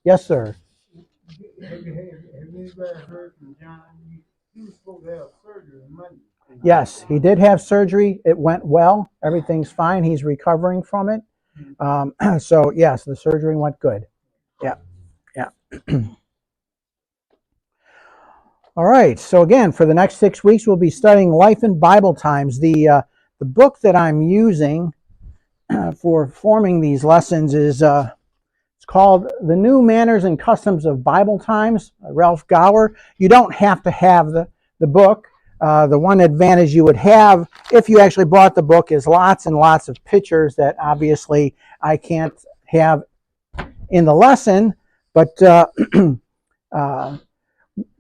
Yes, sir. Have anybody heard from John? He was supposed to have surgery Monday. Yes, he did have surgery. It went well. Everything's fine. He's recovering from it. So, yes, the surgery went good. Yeah, yeah. All right. So, again, for the next 6 weeks, we'll be studying Life in Bible Times. The book that I'm using for forming these lessons is it's called The New Manners and Customs of Bible Times, Ralph Gower. You don't have to have the book. The one advantage you would have if you actually bought the book is lots and lots of pictures that obviously I can't have in the lesson. But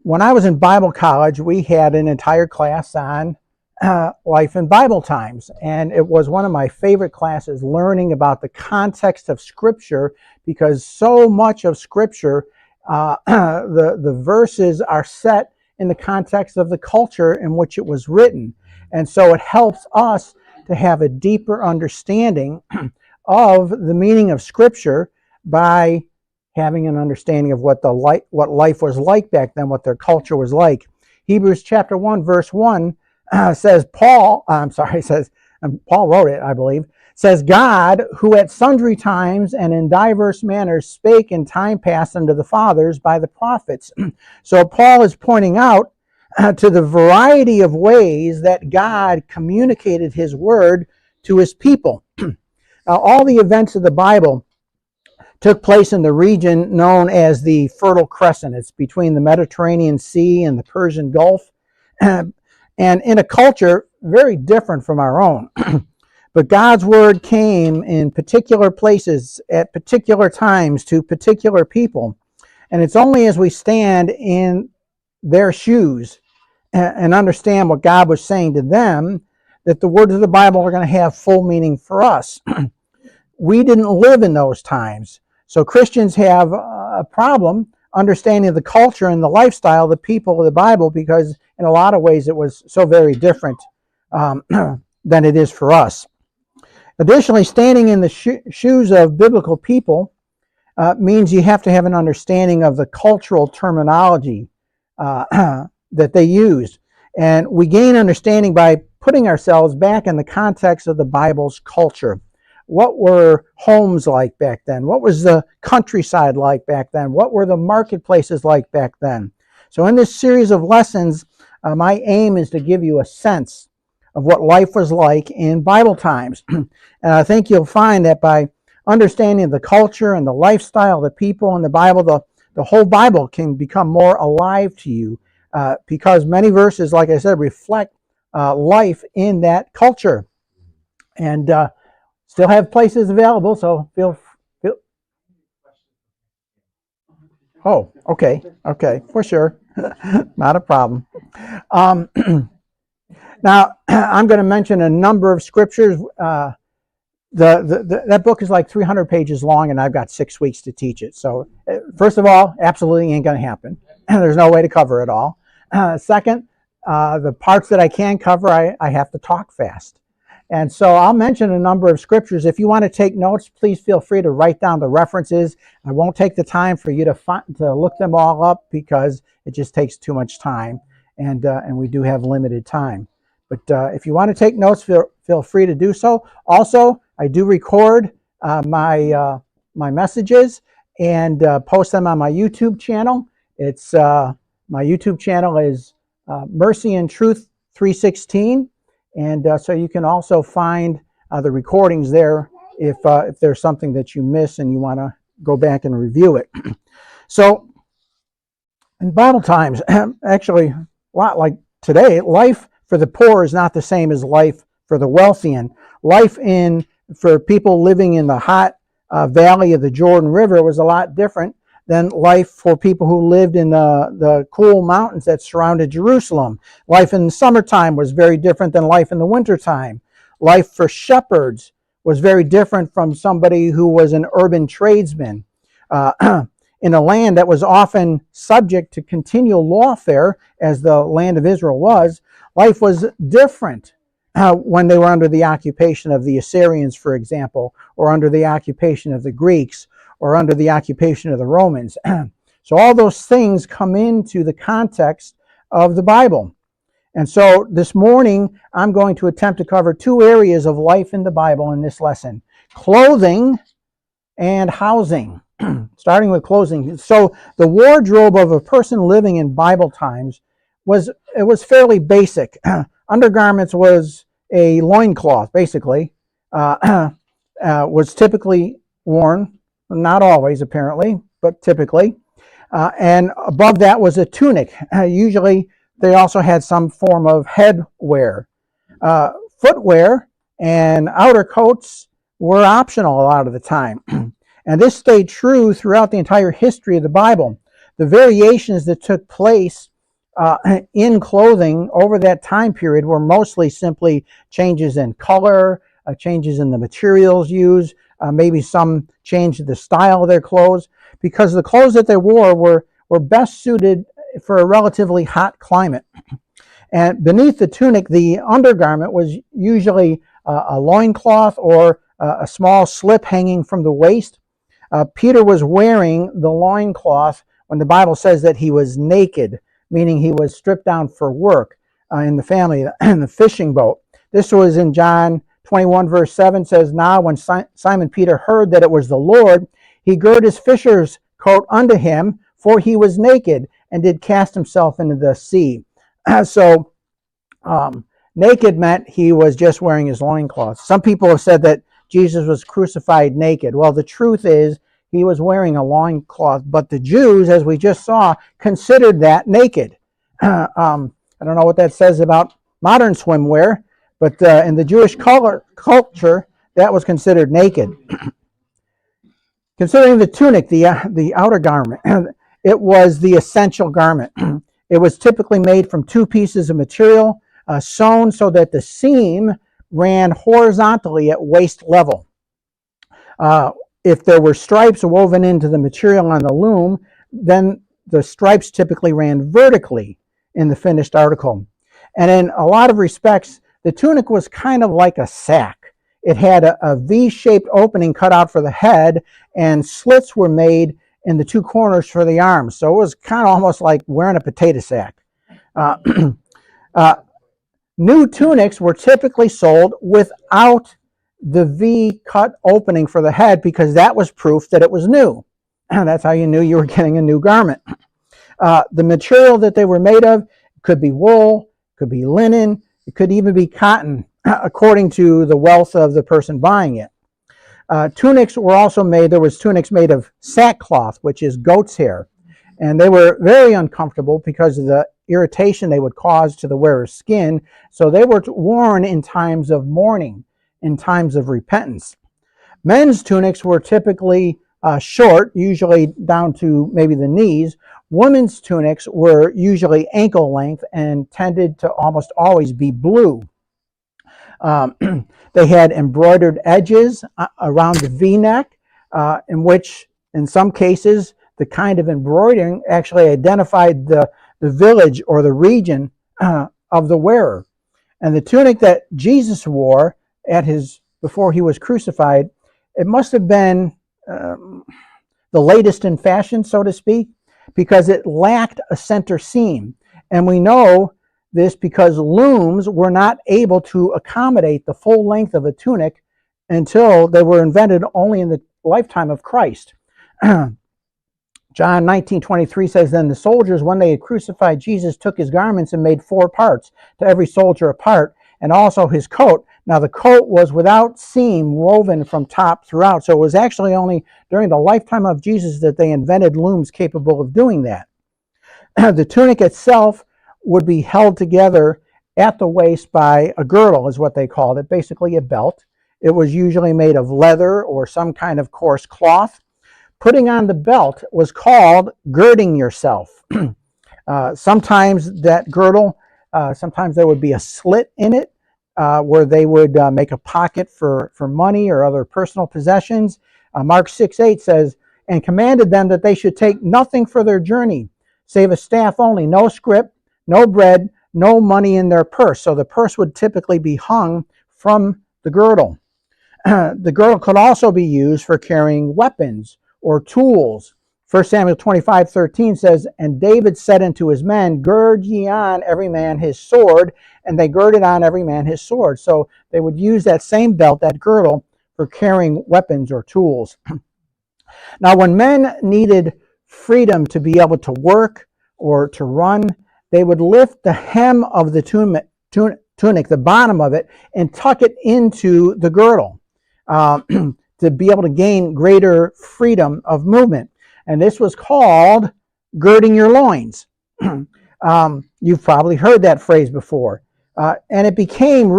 when I was in Bible college, we had an entire class on Life in Bible Times. And it was one of my favorite classes, learning about the context of Scripture, because so much of Scripture, the verses are set in the context of the culture in which it was written. And so it helps us to have a deeper understanding of the meaning of Scripture by having an understanding of what life was like back then, what their culture was like. Hebrews chapter 1, verse 1 says, Paul wrote it, I believe, says, God, who at sundry times and in diverse manners spake in time past unto the fathers by the prophets. So Paul is pointing out to the variety of ways that God communicated his word to his people. Now, all the events of the Bible took place in the region known as the Fertile Crescent. It's between the Mediterranean Sea and the Persian Gulf, and in a culture very different from our own. But God's word came in particular places at particular times to particular people. And it's only as we stand in their shoes and understand what God was saying to them that the words of the Bible are going to have full meaning for us. We didn't live in those times. So Christians have a problem understanding the culture and the lifestyle of the people of the Bible, because in a lot of ways it was so very different than it is for us. Additionally, standing in the shoes of biblical people means you have to have an understanding of the cultural terminology that they used. And we gain understanding by putting ourselves back in the context of the Bible's culture. What were homes like back then? What was the countryside like back then? What were the marketplaces like back then? So in this series of lessons, my aim is to give you a sense of what life was like in Bible times. And I think you'll find that by understanding the culture and the lifestyle of the people in the Bible, the whole Bible can become more alive to you, because many verses, like I said, reflect life in that culture. And still have places available, so feel. Oh, okay, for sure. Not a problem. Now, I'm going to mention a number of scriptures. That book is like 300 pages long, and I've got 6 weeks to teach it. So, first of all, absolutely ain't going to happen. There's no way to cover it all. Second, the parts that I can cover, I have to talk fast. And so I'll mention a number of scriptures. If you want to take notes, please feel free to write down the references. I won't take the time for you to look them all up, because it just takes too much time, and we do have limited time. But if you want to take notes, feel free to do so. Also, I do record my messages and post them on my YouTube channel. It's my YouTube channel is Mercy and Truth 316. And so you can also find the recordings there if there's something that you miss and you want to go back and review it. So in Bible times, actually a lot like today, life for the poor is not the same as life for the wealthy. And life for people living in the hot valley of the Jordan River was a lot different than life for people who lived in the cool mountains that surrounded Jerusalem. Life in the summertime was very different than life in the wintertime. Life for shepherds was very different from somebody who was an urban tradesman. In a land that was often subject to continual lawfare, as the land of Israel was, life was different when they were under the occupation of the Assyrians, for example, or under the occupation of the Greeks, or under the occupation of the Romans. So all those things come into the context of the Bible. And so this morning, I'm going to attempt to cover two areas of life in the Bible in this lesson: clothing and housing. Starting with clothing. So the wardrobe of a person living in Bible times was fairly basic. Undergarments was a loincloth, basically, was typically worn, not always apparently, but typically. And above that was a tunic. Usually they also had some form of headwear. Footwear and outer coats were optional a lot of the time. And this stayed true throughout the entire history of the Bible. The variations that took place in clothing over that time period were mostly simply changes in color, changes in the materials used, maybe some change in the style of their clothes, because the clothes that they wore were best suited for a relatively hot climate. And beneath the tunic, the undergarment was usually a loincloth or a small slip hanging from the waist. Peter was wearing the loincloth when the Bible says that he was naked, meaning he was stripped down for work in the family, in the fishing boat. This was in John 21 verse 7 says, "Now when Simon Peter heard that it was the Lord, he girded his fisher's coat unto him, for he was naked, and did cast himself into the sea." So naked meant he was just wearing his loincloth. Some people have said that Jesus was crucified naked. Well, the truth is he was wearing a loincloth, but the Jews, as we just saw, considered that naked. I don't know what that says about modern swimwear, but in the Jewish culture, that was considered naked. Considering the tunic, the outer garment, it was the essential garment. It was typically made from two pieces of material, sewn so that the seam ran horizontally at waist level. If there were stripes woven into the material on the loom, then the stripes typically ran vertically in the finished article. And in a lot of respects, the tunic was kind of like a sack. It had a V-shaped opening cut out for the head, and slits were made in the two corners for the arms. So it was kind of almost like wearing a potato sack. New tunics were typically sold without the V-cut opening for the head, because that was proof that it was new. That's how you knew you were getting a new garment. The material that they were made of could be wool, could be linen, it could even be cotton, according to the wealth of the person buying it. Tunics were also made, there was tunics made of sackcloth, which is goat's hair. And they were very uncomfortable because of the irritation they would cause to the wearer's skin. So they were worn in times of mourning, in times of repentance. Men's tunics were typically short, usually down to maybe the knees. Women's tunics were usually ankle length and tended to almost always be blue. They had embroidered edges around the V-neck, in which, in some cases, the kind of embroidering actually identified the village or the region of the wearer. And the tunic that Jesus wore before he was crucified, it must have been the latest in fashion, so to speak, because it lacked a center seam. And we know this because looms were not able to accommodate the full length of a tunic until they were invented only in the lifetime of Christ. John 19:23 says, "Then the soldiers, when they had crucified Jesus, took his garments and made 4 parts, to every soldier a part, and also his coat. Now the coat was without seam, woven from top throughout." So it was actually only during the lifetime of Jesus that they invented looms capable of doing that. The tunic itself would be held together at the waist by a girdle, is what they called it, basically a belt. It was usually made of leather or some kind of coarse cloth. Putting on the belt was called girding yourself. Sometimes that girdle, sometimes there would be a slit in it where they would make a pocket for money or other personal possessions. Mark 6:8 says, "And commanded them that they should take nothing for their journey, save a staff only, no scrip, no bread, no money in their purse." So the purse would typically be hung from the girdle. The girdle could also be used for carrying weapons or tools. 1 Samuel 25:13 says, "And David said unto his men, Gird ye on every man his sword, and they girded on every man his sword." So they would use that same belt, that girdle, for carrying weapons or tools. Now, when men needed freedom to be able to work or to run, they would lift the hem of the tunic, the bottom of it, and tuck it into the girdle to be able to gain greater freedom of movement. And this was called girding your loins. You've probably heard that phrase before. And it became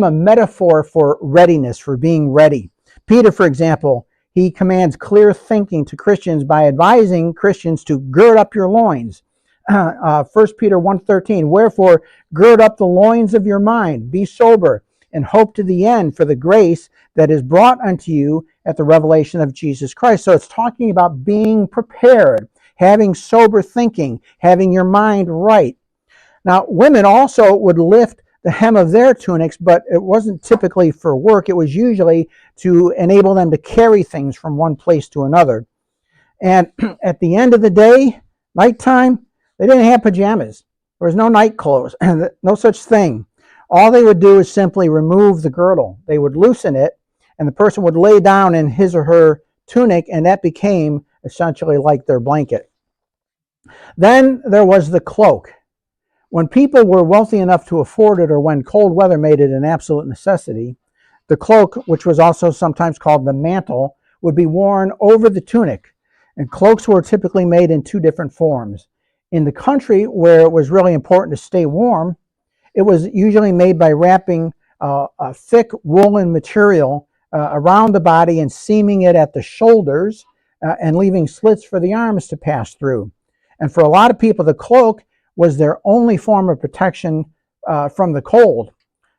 a metaphor for readiness, for being ready. Peter, for example, he commands clear thinking to Christians by advising Christians to gird up your loins. 1 Peter 1:13, "Wherefore gird up the loins of your mind, be sober, and hope to the end for the grace that is brought unto you at the revelation of Jesus Christ." So it's talking about being prepared, having sober thinking, having your mind right. Now, women also would lift the hem of their tunics, but it wasn't typically for work. It was usually to enable them to carry things from one place to another. And at the end of the day, nighttime, they didn't have pajamas. There was no night clothes, no such thing. All they would do is simply remove the girdle. They would loosen it, and the person would lay down in his or her tunic, and that became essentially like their blanket. Then there was the cloak. When people were wealthy enough to afford it, or when cold weather made it an absolute necessity, the cloak, which was also sometimes called the mantle, would be worn over the tunic. And cloaks were typically made in two different forms. In the country where it was really important to stay warm, it was usually made by wrapping a thick woolen material around the body and seaming it at the shoulders and leaving slits for the arms to pass through. And for a lot of people, the cloak was their only form of protection from the cold.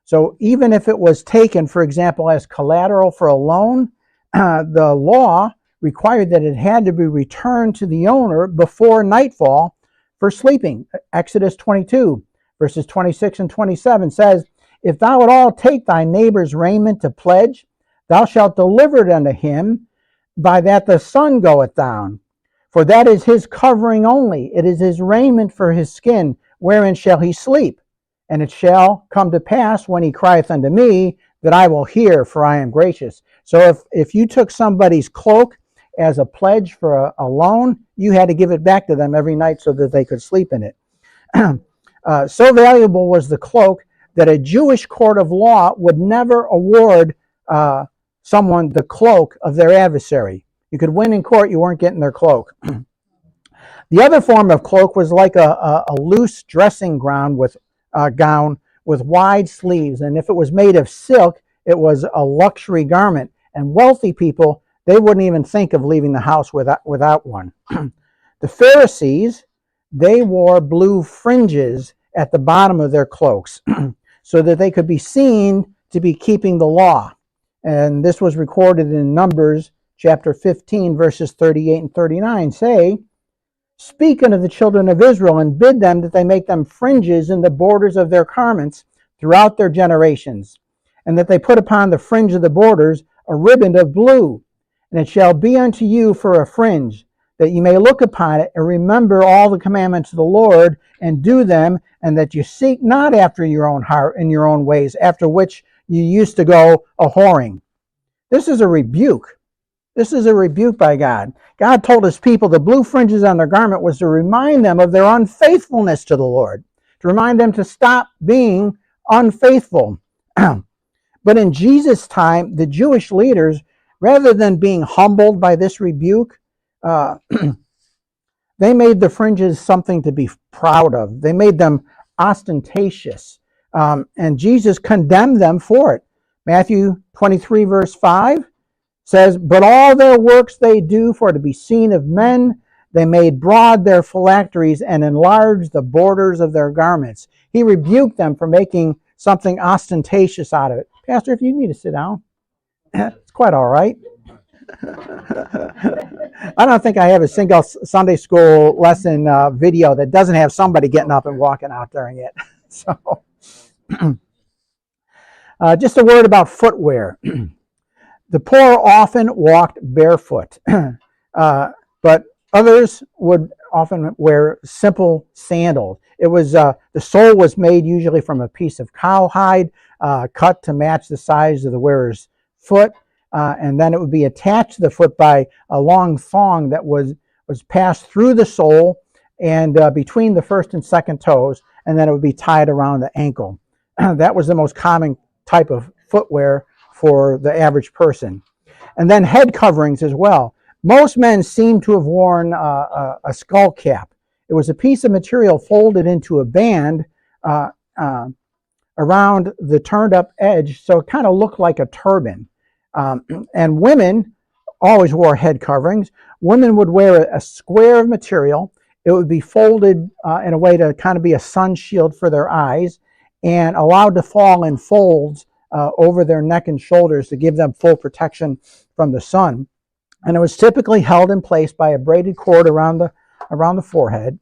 So even if it was taken, for example, as collateral for a loan, the law required that it had to be returned to the owner before nightfall for sleeping. Exodus 22, verses 26 and 27 says, "If thou at all take thy neighbor's raiment to pledge, thou shalt deliver it unto him by that the sun goeth down. For that is his covering only. It is his raiment for his skin. Wherein shall he sleep? And it shall come to pass when he crieth unto me that I will hear, for I am gracious." So if you took somebody's cloak as a pledge for a loan, you had to give it back to them every night so that they could sleep in it. So valuable was the cloak that a Jewish court of law would never award someone the cloak of their adversary. You could win in court, you weren't getting their cloak. The other form of cloak was like a loose dressing gown with wide sleeves. And if it was made of silk, it was a luxury garment. And wealthy people, they wouldn't even think of leaving the house without one. The Pharisees, they wore blue fringes at the bottom of their cloaks so that they could be seen to be keeping the law. And this was recorded in Numbers chapter 15, verses 38 and 39, say, "Speak unto the children of Israel, and bid them that they make them fringes in the borders of their garments throughout their generations, and that they put upon the fringe of the borders a ribbon of blue. And it shall be unto you for a fringe, that you may look upon it and remember all the commandments of the Lord, and do them, and that you seek not after your own heart and your own ways, after which you used to go a-whoring." This is a rebuke. This is a rebuke by God. God told his people the blue fringes on their garment was to remind them of their unfaithfulness to the Lord, to remind them to stop being unfaithful. But in Jesus' time, the Jewish leaders, rather than being humbled by this rebuke, they made the fringes something to be proud of. They made them ostentatious. And Jesus condemned them for it. Matthew 23, verse 5 says, "But all their works they do for to be seen of men. They made broad their phylacteries and enlarged the borders of their garments." He rebuked them for making something ostentatious out of it. Pastor, if you need to sit down, it's quite all right. I don't think I have a single Sunday school lesson video that doesn't have somebody getting up and walking out during it. So, just a word about footwear. The poor often walked barefoot, but others would often wear simple sandals. It was the sole was made usually from a piece of cowhide, cut to match the size of the wearer's foot, and then it would be attached to the foot by a long thong that was passed through the sole and between the first and second toes, and then it would be tied around the ankle. That was the most common type of footwear for the average person. And then head coverings as well. Most men seem to have worn a skull cap. It was a piece of material folded into a band around the turned up edge, so it kind of looked like a turban. And women always wore head coverings. Women would wear a square of material. It would be folded in a way to kind of be a sun shield for their eyes and allowed to fall in folds over their neck and shoulders to give them full protection from the sun. And it was typically held in place by a braided cord around the forehead.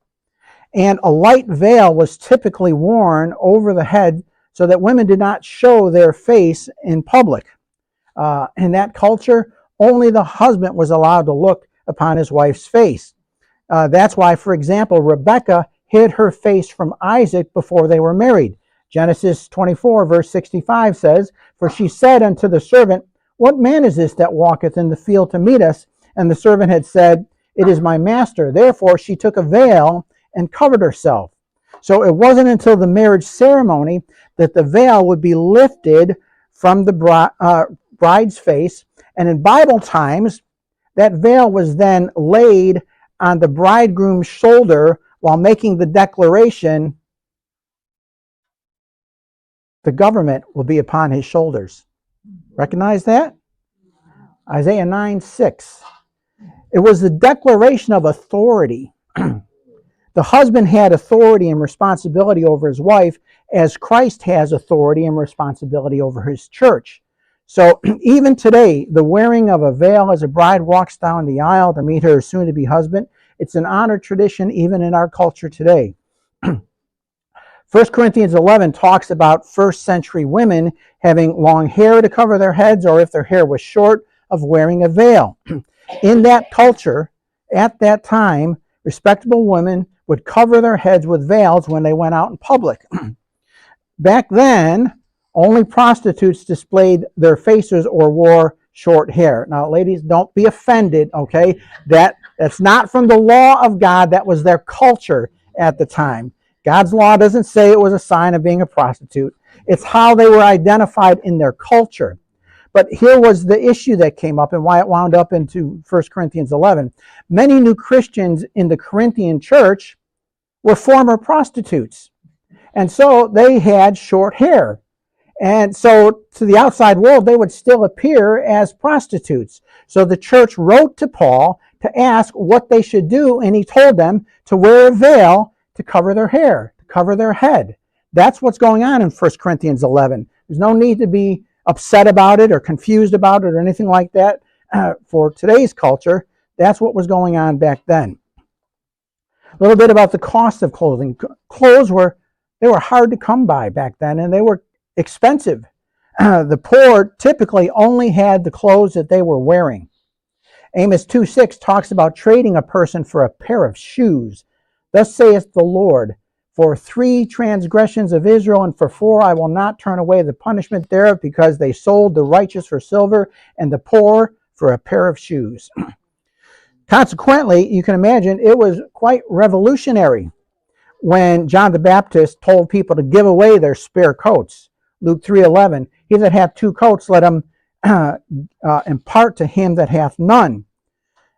And a light veil was typically worn over the head so that women did not show their face in public. In that culture, only the husband was allowed to look upon his wife's face. That's why, for example, Rebekah hid her face from Isaac before they were married. Genesis 24, verse 65 says, "For she said unto the servant, What man is this that walketh in the field to meet us? And the servant had said, It is my master. Therefore she took a veil and covered herself." So it wasn't until the marriage ceremony that the veil would be lifted from the bride's face. And in Bible times, that veil was then laid on the bridegroom's shoulder while making the declaration, "The government will be upon his shoulders." Recognize that? Isaiah 9:6. It was the declaration of authority. The husband had authority and responsibility over his wife as Christ has authority and responsibility over his church. So even today, the wearing of a veil as a bride walks down the aisle to meet her soon-to-be husband, it's an honored tradition even in our culture today. 1 Corinthians 11 talks about first century women having long hair to cover their heads, or if their hair was short, of wearing a veil. In that culture, at that time, respectable women would cover their heads with veils when they went out in public. Back then, only prostitutes displayed their faces or wore short hair. Now, ladies, don't be offended, okay? That's not from the law of God. That was their culture at the time. God's law doesn't say it was a sign of being a prostitute. It's how they were identified in their culture. But here was the issue that came up and why it wound up into 1 Corinthians 11. Many new Christians in the Corinthian church were former prostitutes. And so they had short hair. And so to the outside world, they would still appear as prostitutes. So the church wrote to Paul to ask what they should do, and he told them to wear a veil to cover their hair, to cover their head. That's what's going on in 1 Corinthians 11. There's no need to be upset about it or confused about it or anything like that. For today's culture, that's what was going on back then. A little bit about the cost of clothing. Clothes were hard to come by back then, and they were expensive. The poor typically only had the clothes that they were wearing. Amos 2:6 talks about trading a person for a pair of shoes. Thus saith the Lord, for 3 transgressions of Israel, and for 4 I will not turn away the punishment thereof, because they sold the righteous for silver and the poor for a pair of shoes. Consequently, you can imagine it was quite revolutionary when John the Baptist told people to give away their spare coats. Luke 3:11, he that hath 2 coats, let him impart to him that hath none.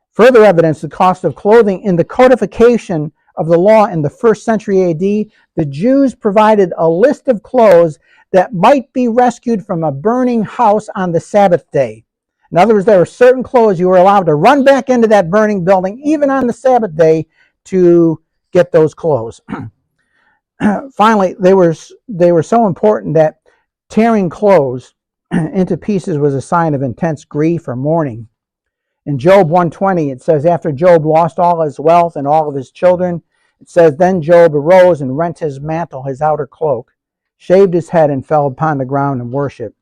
Further evidence, the cost of clothing. In the codification of the law in the 1st century AD, the Jews provided a list of clothes that might be rescued from a burning house on the Sabbath day. In other words, there were certain clothes you were allowed to run back into that burning building, even on the Sabbath day, to get those clothes. Finally, they were so important that tearing clothes into pieces was a sign of intense grief or mourning. In Job 1:20, it says, after Job lost all his wealth and all of his children, it says, then Job arose and rent his mantle, his outer cloak, shaved his head, and fell upon the ground and worshiped.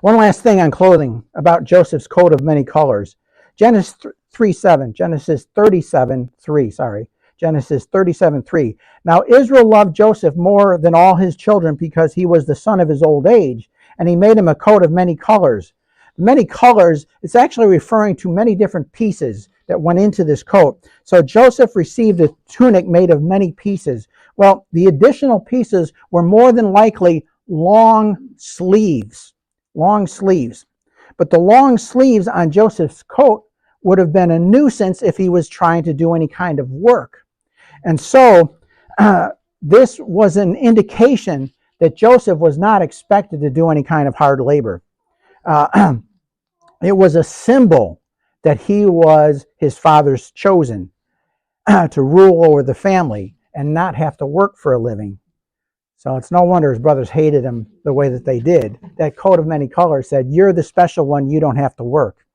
One last thing on clothing about Joseph's coat of many colors. Genesis 3:7, Genesis 37:3, sorry. Genesis 37:3. Now Israel loved Joseph more than all his children because he was the son of his old age, and he made him a coat of many colors. Many colors, it's actually referring to many different pieces that went into this coat. So Joseph received a tunic made of many pieces. Well, the additional pieces were more than likely long sleeves. Long sleeves. But the long sleeves on Joseph's coat would have been a nuisance if he was trying to do any kind of work. And so this was an indication that Joseph was not expected to do any kind of hard labor. It was a symbol that he was his father's chosen to rule over the family and not have to work for a living. So it's no wonder his brothers hated him the way that they did. That coat of many colors said, you're the special one, you don't have to work.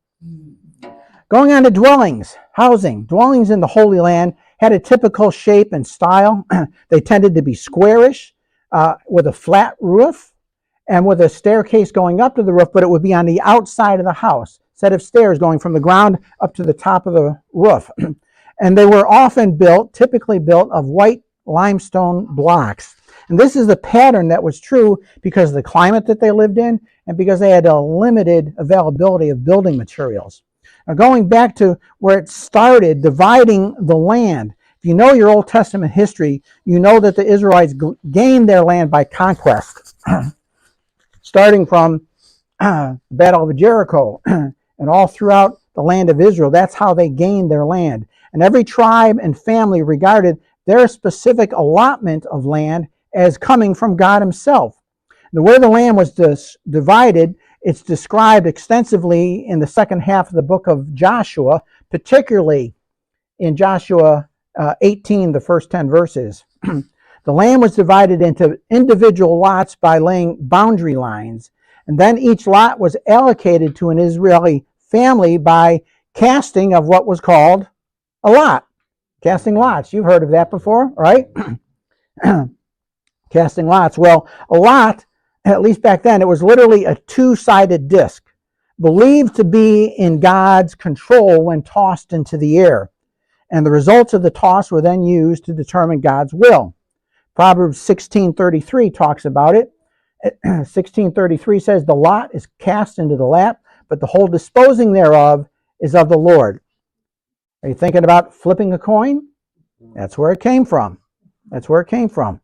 Going on to dwellings, housing. Dwellings in the Holy Land had a typical shape and style. They tended to be squarish with a flat roof and with a staircase going up to the roof, but it would be on the outside of the house, set of stairs going from the ground up to the top of the roof. And they were often typically built of white limestone blocks. And this is the pattern that was true because of the climate that they lived in and because they had a limited availability of building materials. Now, going back to where it started, dividing the land. If you know your Old Testament history, you know that the Israelites gained their land by conquest, starting from the Battle of Jericho and all throughout the land of Israel. That's how they gained their land. And every tribe and family regarded their specific allotment of land as coming from God himself. The way the land was divided, it's described extensively in the second half of the book of Joshua, particularly in Joshua 18, the first 10 verses. The land was divided into individual lots by laying boundary lines, and then each lot was allocated to an Israeli family by casting of what was called a lot. Casting lots. You've heard of that before, right? Casting lots. Well, a lot, at least back then, it was literally a two-sided disc, believed to be in God's control when tossed into the air. And the results of the toss were then used to determine God's will. Proverbs 16:33 talks about it. 16:33 says, the lot is cast into the lap, but the whole disposing thereof is of the Lord. Are you thinking about flipping a coin? That's where it came from. That's where it came from.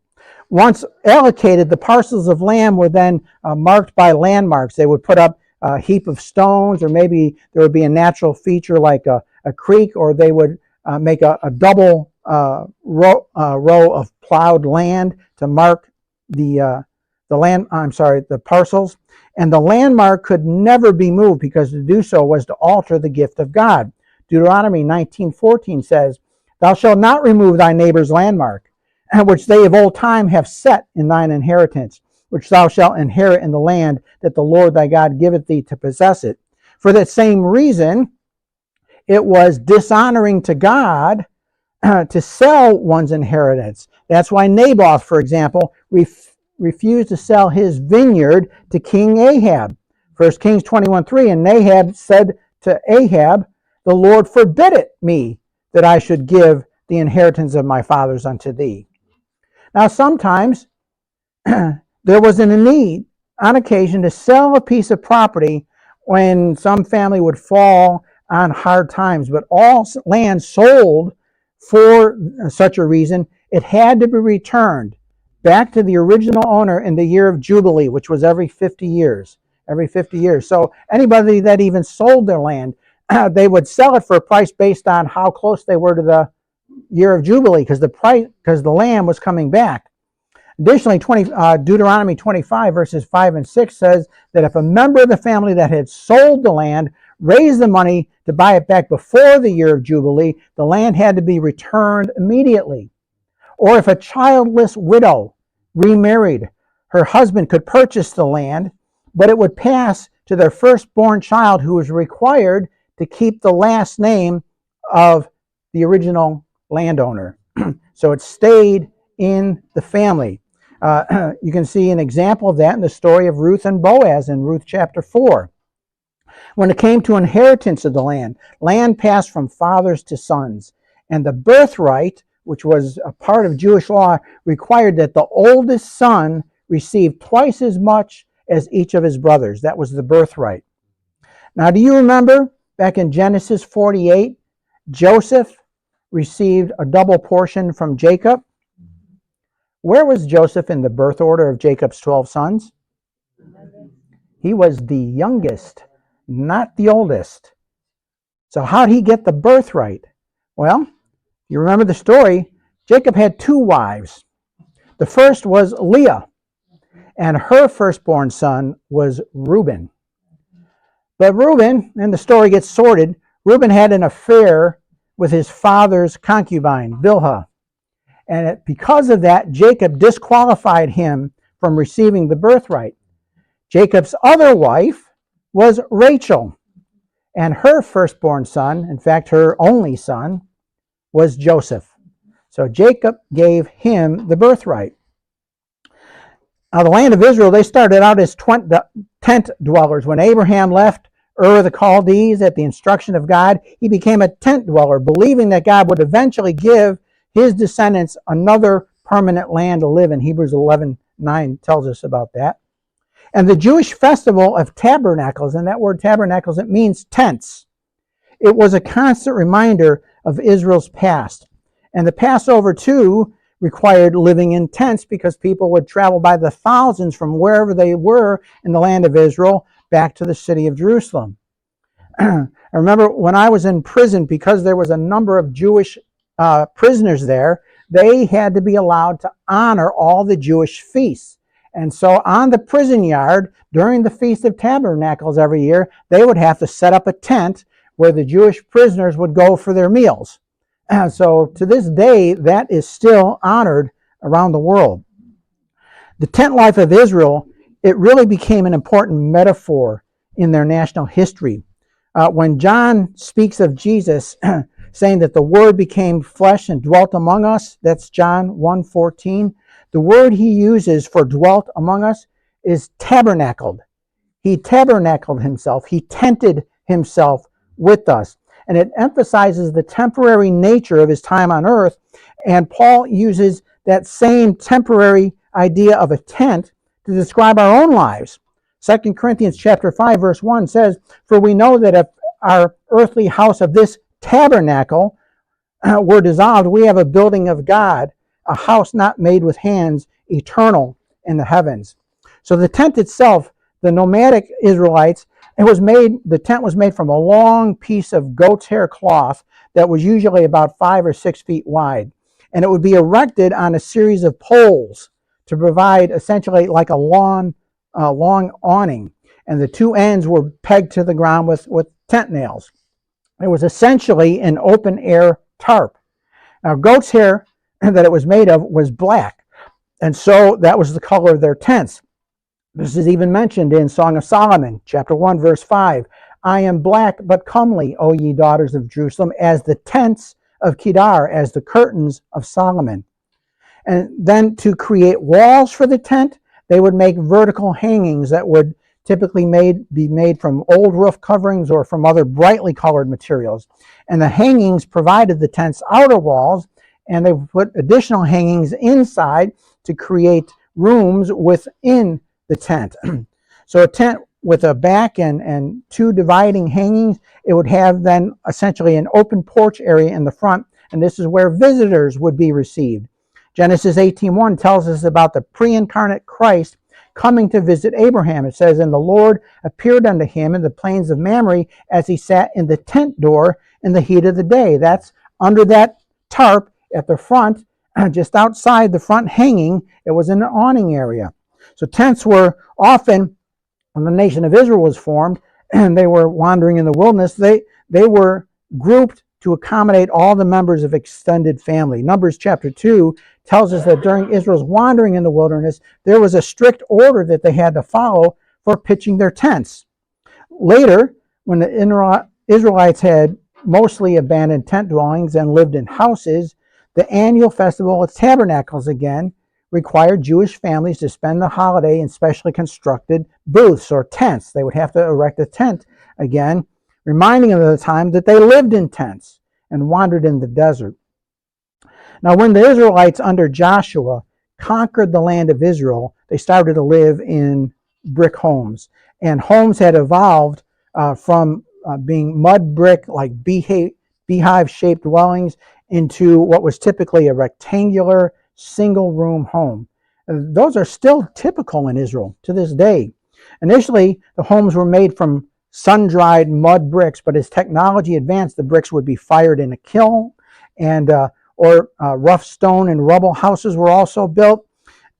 Once allocated, the parcels of land were then marked by landmarks. They would put up a heap of stones, or maybe there would be a natural feature like a creek, or they would make a double row of plowed land to mark the parcels. And the landmark could never be moved because to do so was to alter the gift of God. Deuteronomy 19:14 says, thou shalt not remove thy neighbor's landmark, which they of old time have set in thine inheritance, which thou shalt inherit in the land that the Lord thy God giveth thee to possess it. For that same reason, it was dishonoring to God to sell one's inheritance. That's why Naboth, for example, refused to sell his vineyard to King Ahab. 1 Kings 21:3, and Ahab said to Ahab, the Lord forbid it me that I should give the inheritance of my fathers unto thee. Now sometimes there was a need on occasion to sell a piece of property when some family would fall on hard times, but all land sold for such a reason, it had to be returned back to the original owner in the year of Jubilee, which was every 50 years. Every 50 years. So anybody that even sold their land, they would sell it for a price based on how close they were to the year of Jubilee, because the land was coming back. Additionally, Deuteronomy 25 verses 5 and 6 says that if a member of the family that had sold the land raised the money to buy it back before the year of Jubilee, the land had to be returned immediately. Or if a childless widow remarried, her husband could purchase the land, but it would pass to their firstborn child, who was required to keep the last name of the original landowner. So it stayed in the family. You can see an example of that in the story of Ruth and Boaz in Ruth chapter 4. When it came to inheritance of the land passed from fathers to sons, and the birthright, which was a part of Jewish law, required that the oldest son receive twice as much as each of his brothers. That was the birthright. Now, do you remember back in Genesis 48, Joseph received a double portion from Jacob? Where was Joseph in the birth order of Jacob's 12 sons? He was the youngest, not the oldest. So how'd he get the birthright? Well, you remember the story. Jacob had 2 wives. The first was Leah, and her firstborn son was Reuben. But Reuben, and the story gets sorted, Reuben had an affair with his father's concubine, Bilhah. And because of that, Jacob disqualified him from receiving the birthright. Jacob's other wife was Rachel, and her firstborn son, in fact, her only son, was Joseph. So Jacob gave him the birthright. Now, the land of Israel, they started out as tent dwellers. When Abraham left Ur of the Chaldees at the instruction of God, he became a tent dweller, believing that God would eventually give his descendants another permanent land to live in. Hebrews 11:9 tells us about that. And the Jewish festival of tabernacles, and that word tabernacles, it means tents. It was a constant reminder of Israel's past. And the Passover, too, required living in tents because people would travel by the thousands from wherever they were in the land of Israel back to the city of Jerusalem. I remember when I was in prison, because there was a number of Jewish prisoners there, they had to be allowed to honor all the Jewish feasts. And so on the prison yard, during the Feast of Tabernacles every year, they would have to set up a tent where the Jewish prisoners would go for their meals. So to this day, that is still honored around the world. The tent life of Israel, it really became an important metaphor in their national history. When John speaks of Jesus saying that the Word became flesh and dwelt among us, that's John 1:14. The word he uses for dwelt among us is tabernacled. He tabernacled himself. He tented himself with us. And it emphasizes the temporary nature of his time on earth. And Paul uses that same temporary idea of a tent to describe our own lives. 2 Corinthians chapter 5, verse 1 says, "For we know that if our earthly house of this tabernacle were dissolved, we have a building of God, a house not made with hands, eternal in the heavens." So the tent itself, the nomadic Israelites, the tent was made from a long piece of goat's hair cloth that was usually about 5 or 6 feet wide. And it would be erected on a series of poles to provide essentially like a long awning. And the 2 ends were pegged to the ground with tent nails. It was essentially an open air tarp. Now, goat's hair that it was made of was black. And so that was the color of their tents. This is even mentioned in Song of Solomon, chapter 1, verse 5. "I am black but comely, O ye daughters of Jerusalem, as the tents of Kedar, as the curtains of Solomon." And then to create walls for the tent, they would make vertical hangings that would typically be made from old roof coverings or from other brightly colored materials. And the hangings provided the tent's outer walls, and they put additional hangings inside to create rooms within the tent. So a tent with a back and 2 dividing hangings, it would have then essentially an open porch area in the front, and this is where visitors would be received. Genesis 18:1 tells us about the pre-incarnate Christ coming to visit Abraham. It says, "And the Lord appeared unto him in the plains of Mamre as he sat in the tent door in the heat of the day." That's under that tarp at the front, just outside the front hanging. It was an awning area. So tents were often, when the nation of Israel was formed and they were wandering in the wilderness, they were grouped to accommodate all the members of extended family. Numbers chapter 2 tells us that during Israel's wandering in the wilderness, there was a strict order that they had to follow for pitching their tents. Later, when the Israelites had mostly abandoned tent dwellings and lived in houses, the annual festival of tabernacles again required Jewish families to spend the holiday in specially constructed booths or tents. They would have to erect a tent again, reminding them of the time that they lived in tents and wandered in the desert. Now, when the Israelites under Joshua conquered the land of Israel, they started to live in brick homes. And homes had evolved from being mud brick, like beehive-shaped dwellings, into what was typically a rectangular single-room home. Those are still typical in Israel to this day. Initially, the homes were made from sun-dried mud bricks, but as technology advanced, the bricks would be fired in a kiln, and rough stone and rubble houses were also built.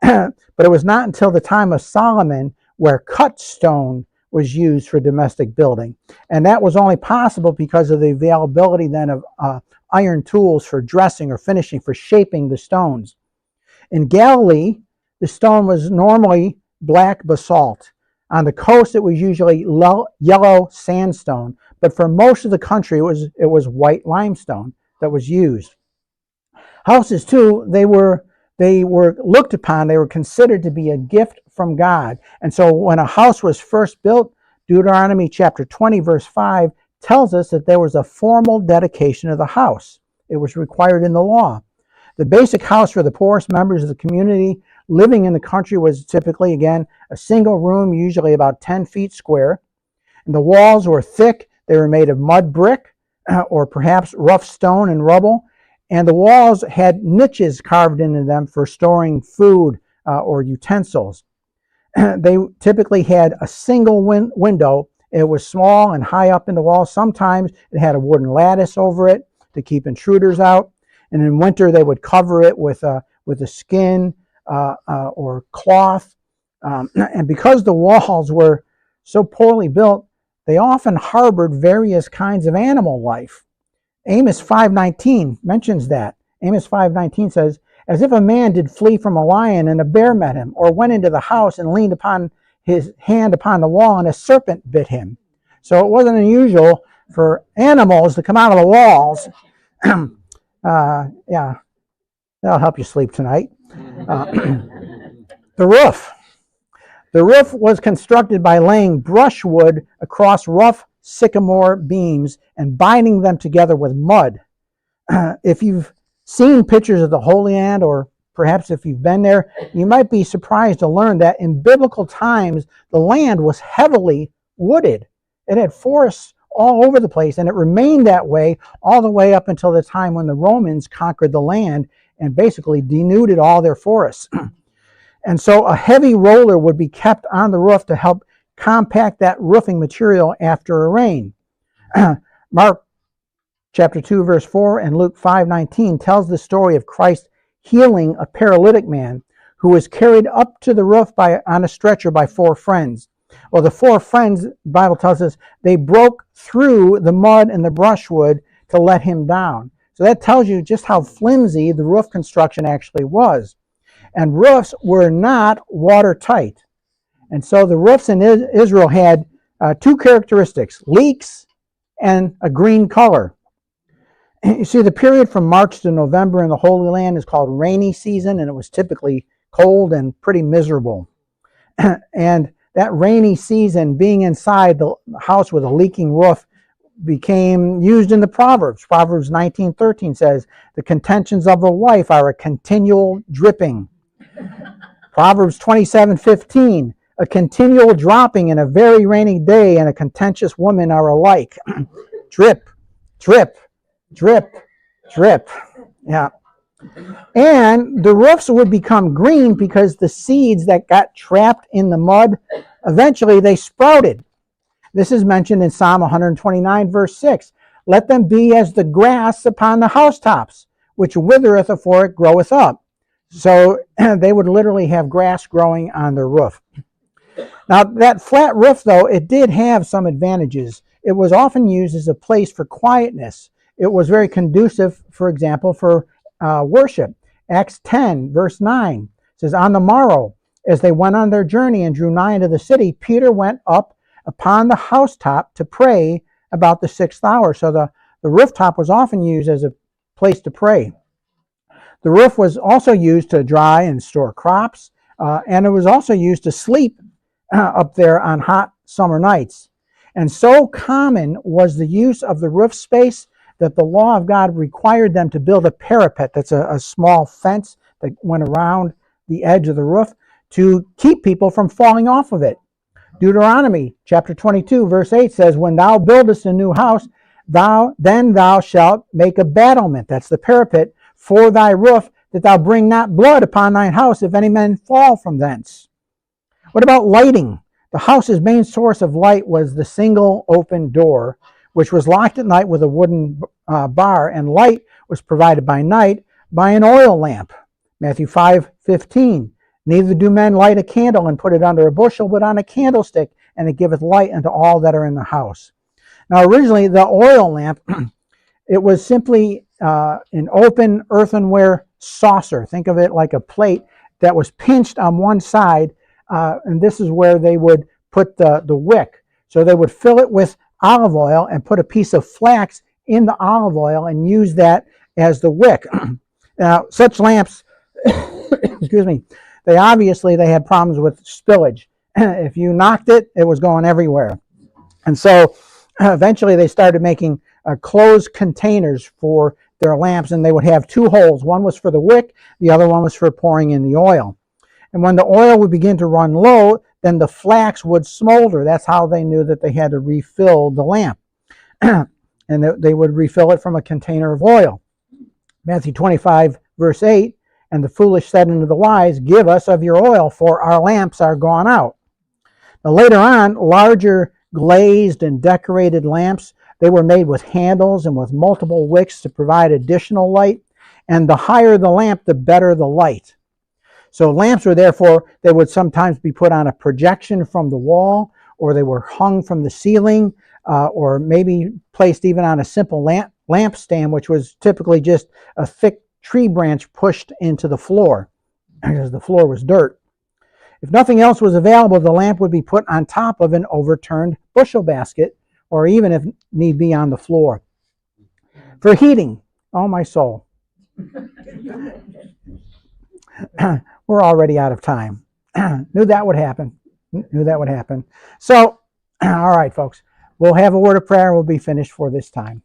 But it was not until the time of Solomon where cut stone was used for domestic building. And that was only possible because of the availability then of iron tools for dressing or finishing, for shaping the stones. In Galilee, the stone was normally black basalt. On the coast, it was usually yellow sandstone. But for most of the country, it was white limestone that was used. Houses, too, they were looked upon, they were considered to be a gift from God. And so when a house was first built, Deuteronomy chapter 20, verse 5, tells us that there was a formal dedication of the house. It was required in the law. The basic house for the poorest members of the community living in the country was typically, again, a single room, usually about 10 feet square. And the walls were thick. They were made of mud brick or perhaps rough stone and rubble. And the walls had niches carved into them for storing food or utensils. They typically had a single window. It was small and high up in the wall. Sometimes it had a wooden lattice over it to keep intruders out. And in winter, they would cover it with a skin or cloth. And because the walls were so poorly built, they often harbored various kinds of animal life. Amos 5:19 mentions that. Amos 5:19 says, "As if a man did flee from a lion and a bear met him, or went into the house and leaned upon his hand upon the wall and a serpent bit him." So it wasn't unusual for animals to come out of the walls. Yeah, that'll help you sleep tonight. The roof. The roof was constructed by laying brushwood across rough sycamore beams and binding them together with mud. If you've seen pictures of the Holy Land, or perhaps if you've been there, you might be surprised to learn that in biblical times, the land was heavily wooded. It had forests all over the place, and it remained that way all the way up until the time when the Romans conquered the land and basically denuded all their forests. And so a heavy roller would be kept on the roof to help compact that roofing material after a rain. Mark chapter 2, verse 4 and Luke 5:19 tells the story of Christ healing a paralytic man who was carried up to the roof on a stretcher by 4 friends. Well, the 4 friends, the Bible tells us, they broke through the mud and the brushwood to let him down. So that tells you just how flimsy the roof construction actually was. And roofs were not watertight. And so the roofs in Israel had 2 characteristics: leaks and a green color. You see, the period from March to November in the Holy Land is called rainy season, and it was typically cold and pretty miserable. And that rainy season, being inside the house with a leaking roof, became used in the Proverbs. Proverbs 19:13 says, "The contentions of a wife are a continual dripping." Proverbs 27:15, "A continual dropping in a very rainy day and a contentious woman are alike." Drip, drip, drip, drip. Yeah. And the roofs would become green because the seeds that got trapped in the mud, eventually they sprouted. This is mentioned in Psalm 129, verse 6. "Let them be as the grass upon the housetops, which withereth afore it groweth up." So they would literally have grass growing on their roof. Now, that flat roof, though, it did have some advantages. It was often used as a place for quietness. It was very conducive, for example, for worship. Acts 10, verse 9 says, "On the morrow, as they went on their journey and drew nigh unto the city, Peter went up upon the housetop to pray about the 6th hour." So the rooftop was often used as a place to pray. The roof was also used to dry and store crops, and it was also used to sleep up there on hot summer nights. And so common was the use of the roof space that the law of God required them to build a parapet, that's a small fence that went around the edge of the roof, to keep people from falling off of it. Deuteronomy chapter 22 verse 8 says, when thou buildest a new house, then thou shalt make a battlement, that's the parapet, for thy roof, that thou bring not blood upon thine house if any men fall from thence. What about lighting? The house's main source of light was the single open door, which was locked at night with a wooden bar, and light was provided by night by an oil lamp. Matthew 5:15. Neither do men light a candle and put it under a bushel, but on a candlestick, and it giveth light unto all that are in the house. Now originally the oil lamp, it was simply an open earthenware saucer. Think of it like a plate that was pinched on one side, and this is where they would put the wick. So they would fill it with olive oil and put a piece of flax in the olive oil and use that as the wick. Now, such lamps, excuse me, they had problems with spillage. If you knocked it, it was going everywhere. And so eventually they started making closed containers for their lamps, and they would have two holes. One was for the wick, the other one was for pouring in the oil. And when the oil would begin to run low, then the flax would smolder. That's how they knew that they had to refill the lamp. And they would refill it from a container of oil. Matthew 25, verse 8, and the foolish said unto the wise, give us of your oil, for our lamps are gone out. Now later on, larger glazed and decorated lamps, they were made with handles and with multiple wicks to provide additional light. And the higher the lamp, the better the light. So lamps were therefore, they would sometimes be put on a projection from the wall, or they were hung from the ceiling, or maybe placed even on a simple lamp stand, which was typically just a thick tree branch pushed into the floor, because the floor was dirt. If nothing else was available, the lamp would be put on top of an overturned bushel basket, or even, if need be, on the floor. For heating, oh my soul. We're already out of time. Knew that would happen. So, all right, folks. We'll have a word of prayer and we'll be finished for this time.